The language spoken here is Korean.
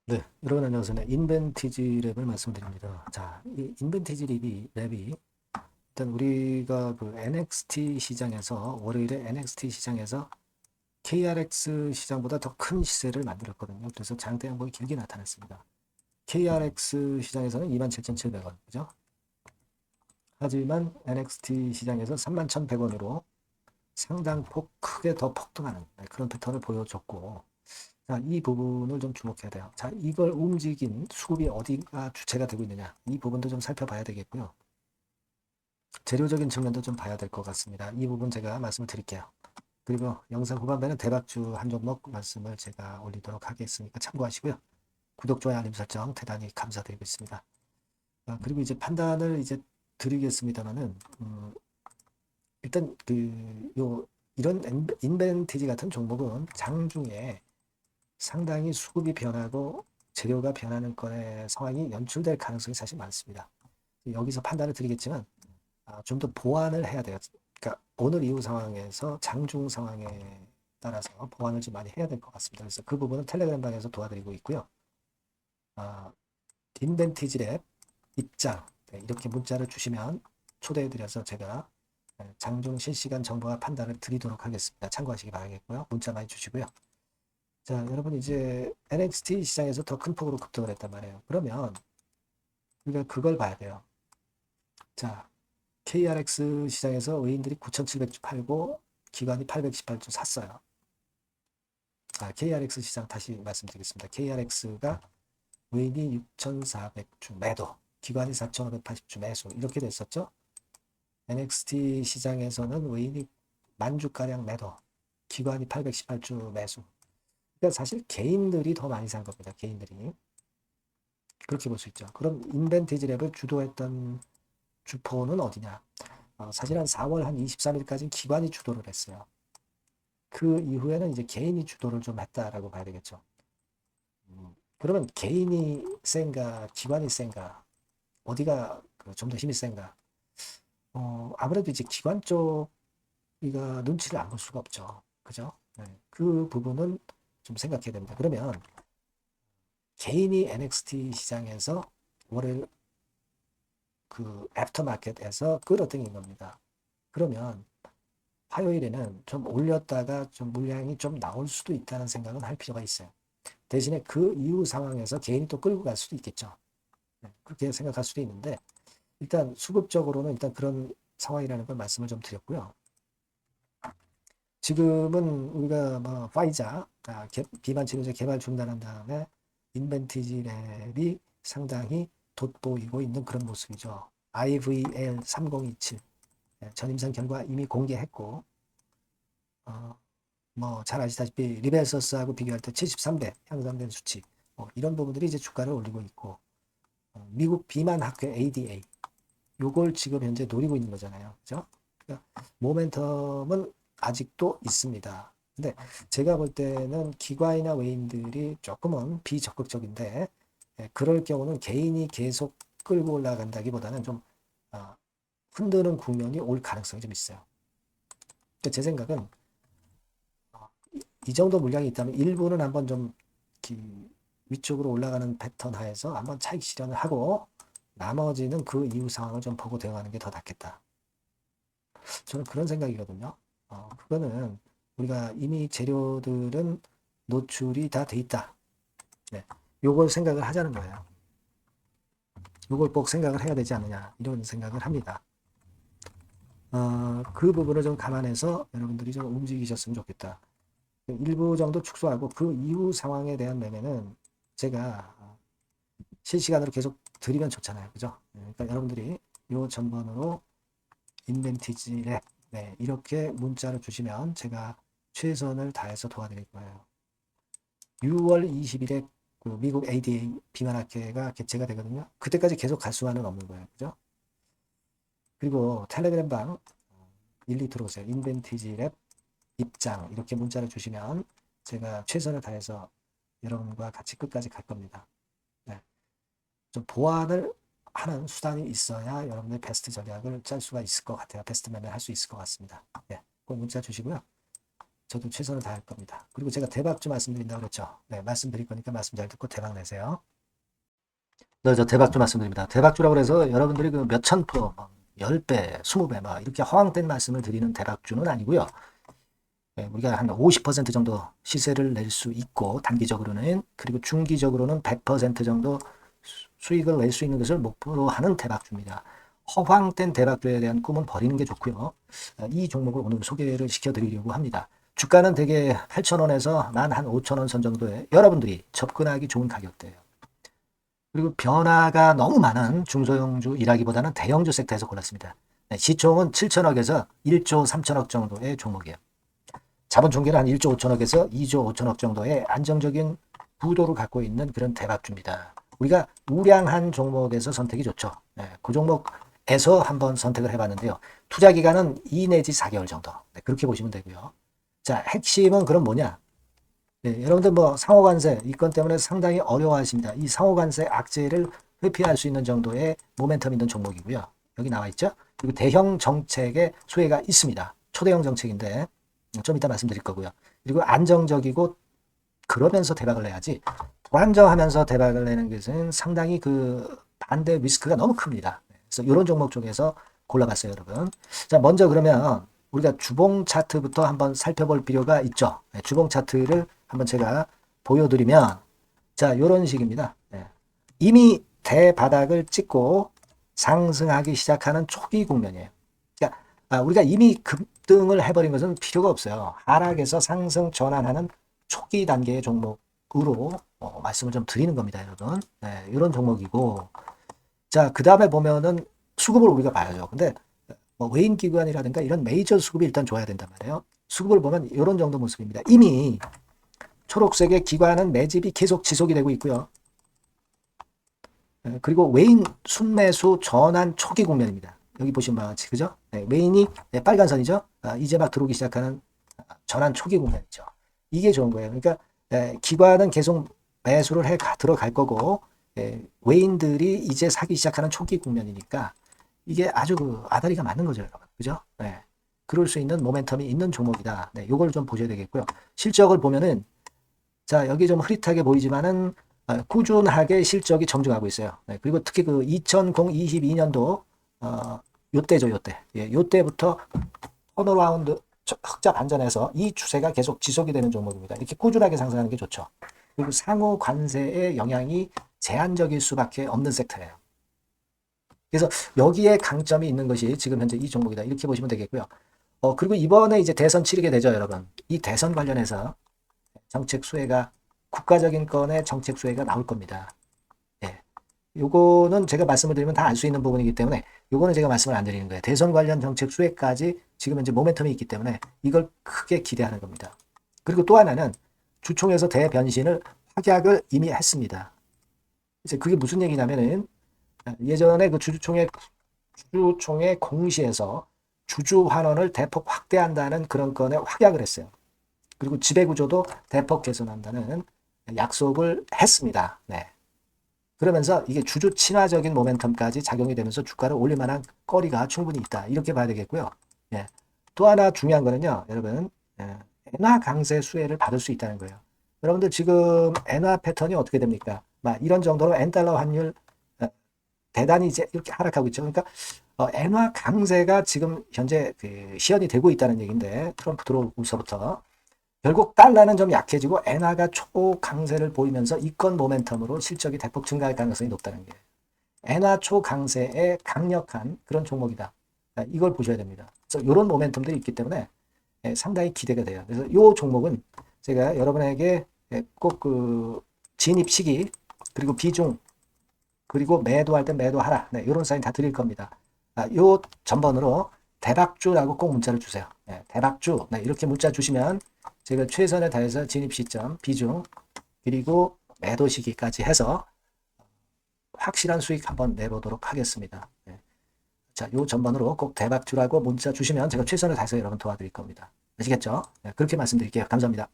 네, 여러분 안녕하세요. 네, 인벤티지 랩을 말씀드립니다. 자, 이 인벤티지 랩이 일단 우리가 그 NXT 시장에서 월요일에 NXT 시장에서 KRX 시장보다 더 큰 시세를 만들었거든요. 그래서 장대 양봉이 길게 나타났습니다. KRX 시장에서는 27,700원, 그죠? 하지만 NXT 시장에서 31,100원으로 상당폭 크게 더 폭등하는 그런 패턴을 보여줬고, 자, 이 부분을 좀 주목해야 돼요. 자, 이걸 움직인 수급이 어디가 주체가 되고 있느냐. 이 부분도 좀 살펴봐야 되겠고요. 재료적인 측면도 좀 봐야 될 것 같습니다. 이 부분 제가 말씀을 드릴게요. 그리고 영상 후반부에는 대박주 한 종목 말씀을 제가 올리도록 하겠으니까 참고하시고요. 구독, 좋아요, 알림 설정 대단히 감사드리고 있습니다. 그리고 이제 판단을 이제 드리겠습니다만은, 일단 이런 인벤티지 같은 종목은 장중에 상당히 수급이 변하고 재료가 변하는 건의 상황이 연출될 가능성이 사실 많습니다. 여기서 판단을 드리겠지만 좀 더 보완을 해야 돼요. 그러니까 오늘 이후 상황에서 장중 상황에 따라서 보완을 좀 많이 해야 될 것 같습니다. 그래서 그 부분은 텔레그램 방에서 도와드리고 있고요. 아, 인벤티지 랩 입장 네, 이렇게 문자를 주시면 초대해드려서 제가 장중 실시간 정보와 판단을 드리도록 하겠습니다. 참고하시기 바라겠고요. 문자 많이 주시고요. 자, 여러분 이제 NXT 시장에서 더 큰 폭으로 급등을 했단 말이에요. 그러면 우리가 그걸 봐야 돼요. 자, KRX 시장에서 의인들이 9,700주 팔고 기관이 818주 샀어요. KRX 시장 다시 말씀드리겠습니다. KRX가 의인이 6,400주 매도, 기관이 4,580주 매수 이렇게 됐었죠. NXT 시장에서는 의인이 10,000주가량 매도, 기관이 818주 매수. 그러니까 사실 개인들이 더 많이 산 겁니다. 개인들이. 그렇게 볼 수 있죠. 그럼 인벤티지 랩을 주도했던 주포는 어디냐? 사실 한 4월 한 23일까지 기관이 주도를 했어요. 그 이후에는 이제 개인이 주도를 좀 했다라고 봐야 되겠죠. 그러면 개인이 센가, 기관이 센가, 어디가 좀 더 힘이 센가? 아무래도 이제 기관 쪽이가 눈치를 안 볼 수가 없죠. 그죠? 네. 그 부분은 좀 생각해야 됩니다. 그러면 개인이 NXT 시장에서 월요일 그 애프터마켓에서 끌어당긴 겁니다. 그러면 화요일에는 좀 올렸다가 좀 물량이 좀 나올 수도 있다는 생각은 할 필요가 있어요. 대신에 그 이후 상황에서 개인이 또 끌고 갈 수도 있겠죠. 네, 그렇게 생각할 수도 있는데 일단 수급적으로는 일단 그런 상황이라는 걸 말씀을 좀 드렸고요. 지금은 우리가 뭐 파이자 비만 치료제 개발 중단한 다음에 인벤티지 랩이 상당히 돋보이고 있는 그런 모습이죠. IVL 3027 전임상 결과 이미 공개했고 뭐 잘 아시다시피 리벨서스하고 비교할 때 73배 향상된 수치 이런 부분들이 이제 주가를 올리고 있고 미국 비만 학회 ADA 요걸 지금 현재 노리고 있는 거잖아요. 그죠? 그러니까 모멘텀은 아직도 있습니다. 근데 제가 볼 때는 기관이나 외인들이 조금은 비적극적인데 그럴 경우는 개인이 계속 끌고 올라간다기보다는 좀 어, 흔드는 국면이 올 가능성이 좀 있어요. 그러니까 제 생각은 이 정도 물량이 있다면 일부는 한번 좀 위쪽으로 올라가는 패턴 하에서 한번 차익 실현을 하고 나머지는 그 이후 상황을 좀 보고 대응하는 게 더 낫겠다. 저는 그런 생각이거든요. 그거는 우리가 이미 재료들은 노출이 다 돼 있다. 네. 요걸 생각을 하자는 거예요. 요걸 꼭 생각을 해야 되지 않느냐 이런 생각을 합니다. 그 부분을 좀 감안해서 여러분들이 좀 움직이셨으면 좋겠다. 일부 정도 축소하고 그 이후 상황에 대한 매매는 제가 실시간으로 계속 드리면 좋잖아요. 그죠? 그러니까 여러분들이 요 전번으로 인벤티지 랩 네, 이렇게 문자를 주시면 제가 최선을 다해서 도와드릴 거예요. 6월 20일에 그 미국 ADA 비만학회가 개최가 되거든요. 그때까지 계속 갈 수만은 없는 거예요. 그죠? 그리고 텔레그램 방 1, 2 들어오세요. 인벤티지 랩 입장 이렇게 문자를 주시면 제가 최선을 다해서 여러분과 같이 끝까지 갈 겁니다. 네. 좀 보완을 하는 수단이 있어야 여러분의 베스트 전략을 짤 수가 있을 것 같아요. 베스트 매매를 할 수 있을 것 같습니다. 네. 꼭 문자 주시고요. 저도 최선을 다할 겁니다. 그리고 제가 대박주 말씀드린다고 그랬죠. 네, 말씀드릴 거니까 말씀 잘 듣고 대박 내세요. 네, 저 대박주 말씀드립니다. 대박주라고 해서 여러분들이 그 몇천 프로, 10배, 20배, 막 이렇게 허황된 말씀을 드리는 대박주는 아니고요. 네, 우리가 한 50% 정도 시세를 낼 수 있고, 단기적으로는, 그리고 중기적으로는 100% 정도 수익을 낼 수 있는 것을 목표로 하는 대박주입니다. 허황된 대박주에 대한 꿈은 버리는 게 좋고요. 이 종목을 오늘 소개를 시켜드리려고 합니다. 주가는 대개 8,000원에서 만 한 5,000원 선 정도에 여러분들이 접근하기 좋은 가격대예요. 그리고 변화가 너무 많은 중소형주 일하기보다는 대형주 섹터에서 골랐습니다. 네, 시총은 7천억에서 1조 3천억 정도의 종목이에요. 자본 총계는 한 1조 5천억에서 2조 5천억 정도의 안정적인 부도를 갖고 있는 그런 대박주입니다. 우리가 우량한 종목에서 선택이 좋죠. 네, 그 종목에서 한번 선택을 해봤는데요. 투자 기간은 2 내지 4개월 정도. 네, 그렇게 보시면 되고요. 자, 핵심은 그럼 뭐냐? 네, 여러분들 뭐 상호관세 이 건 때문에 상당히 어려워하십니다. 이 상호관세 악재를 회피할 수 있는 정도의 모멘텀 있는 종목이고요. 여기 나와 있죠. 그리고 대형 정책의 수혜가 있습니다. 초대형 정책인데 좀 이따 말씀드릴 거고요. 그리고 안정적이고 그러면서 대박을 내야지 불안정하면서 대박을 내는 것은 상당히 그 반대 리스크가 너무 큽니다. 그래서 이런 종목 중에서 골라봤어요, 여러분. 자, 먼저 그러면 우리가 주봉 차트부터 한번 살펴볼 필요가 있죠. 네, 주봉 차트를 한번 제가 보여드리면 자, 이런 식입니다. 네. 이미 대바닥을 찍고 상승하기 시작하는 초기 국면이에요. 그러니까 우리가 이미 급등을 해버린 것은 필요가 없어요. 하락에서 상승 전환하는 초기 단계의 종목으로 말씀을 좀 드리는 겁니다, 여러분. 네, 이런 종목이고 자, 그 다음에 보면은 수급을 우리가 봐야죠. 근데 뭐 외인 기관이라든가 이런 메이저 수급이 일단 좋아야 된단 말이에요. 수급을 보면 이런 정도 모습입니다. 이미 초록색의 기관은 매집이 계속 지속이 되고 있고요. 그리고 외인 순매수 전환 초기 국면입니다. 여기 보시면 바와 같이 그죠? 네, 외인이 네, 빨간 선이죠. 이제 막 들어오기 시작하는 전환 초기 국면이죠. 이게 좋은 거예요. 그러니까 기관은 계속 매수를 해 들어갈 거고 외인들이 이제 사기 시작하는 초기 국면이니까 이게 아주 그 아다리가 맞는 거죠, 여러분. 그죠? 네. 그럴 수 있는 모멘텀이 있는 종목이다. 네, 요걸 좀 보셔야 되겠고요. 실적을 보면은 자, 여기 좀 흐릿하게 보이지만은 꾸준하게 실적이 정정하고 있어요. 네, 그리고 특히 그 2022년도 요때죠, 요때. 예, 요때부터 턴어라운드 흑자 반전해서 이 추세가 계속 지속이 되는 종목입니다. 이렇게 꾸준하게 상승하는 게 좋죠. 그리고 상호 관세의 영향이 제한적일 수밖에 없는 섹터예요. 그래서 여기에 강점이 있는 것이 지금 현재 이 종목이다. 이렇게 보시면 되겠고요. 그리고 이번에 이제 대선 치르게 되죠, 여러분. 이 대선 관련해서 정책 수혜가 국가적인 건의 정책 수혜가 나올 겁니다. 예. 요거는 제가 말씀을 드리면 다 알 수 있는 부분이기 때문에 요거는 제가 말씀을 안 드리는 거예요. 대선 관련 정책 수혜까지 지금 현재 모멘텀이 있기 때문에 이걸 크게 기대하는 겁니다. 그리고 또 하나는 주총에서 대변신을 확약을 이미 했습니다. 이제 그게 무슨 얘기냐면은 예전에 그 주주총회 공시에서 주주 환원을 대폭 확대한다는 그런 건에 확약을 했어요. 그리고 지배구조도 대폭 개선한다는 약속을 했습니다. 네. 그러면서 이게 주주 친화적인 모멘텀까지 작용이 되면서 주가를 올릴 만한 거리가 충분히 있다. 이렇게 봐야 되겠고요. 예. 또 하나 중요한 거는요, 여러분, 엔화 강세 수혜를 받을 수 있다는 거예요. 여러분들 지금 엔화 패턴이 어떻게 됩니까? 막 이런 정도로 엔달러 환율 대단히 이제 이렇게 하락하고 있죠. 그러니까 엔화 강세가 지금 현재 그 시연이 되고 있다는 얘기인데 트럼프 들어오면서부터 결국 달러는 좀 약해지고 엔화가 초강세를 보이면서 이권 모멘텀으로 실적이 대폭 증가할 가능성이 높다는 게 엔화 초강세의 강력한 그런 종목이다. 이걸 보셔야 됩니다. 그래서 이런 모멘텀들이 있기 때문에 상당히 기대가 돼요. 그래서 이 종목은 제가 여러분에게 꼭 그 진입 시기 그리고 비중 그리고 매도할 때 매도하라. 네, 이런 사인 다 드릴 겁니다. 요 전번으로 대박주라고 꼭 문자를 주세요. 네, 대박주. 네, 이렇게 문자 주시면 제가 최선을 다해서 진입 시점, 비중, 그리고 매도 시기까지 해서 확실한 수익 한번 내보도록 하겠습니다. 네. 자, 요 전번으로 꼭 대박주라고 문자 주시면 제가 최선을 다해서 여러분 도와드릴 겁니다. 아시겠죠? 네, 그렇게 말씀드릴게요. 감사합니다.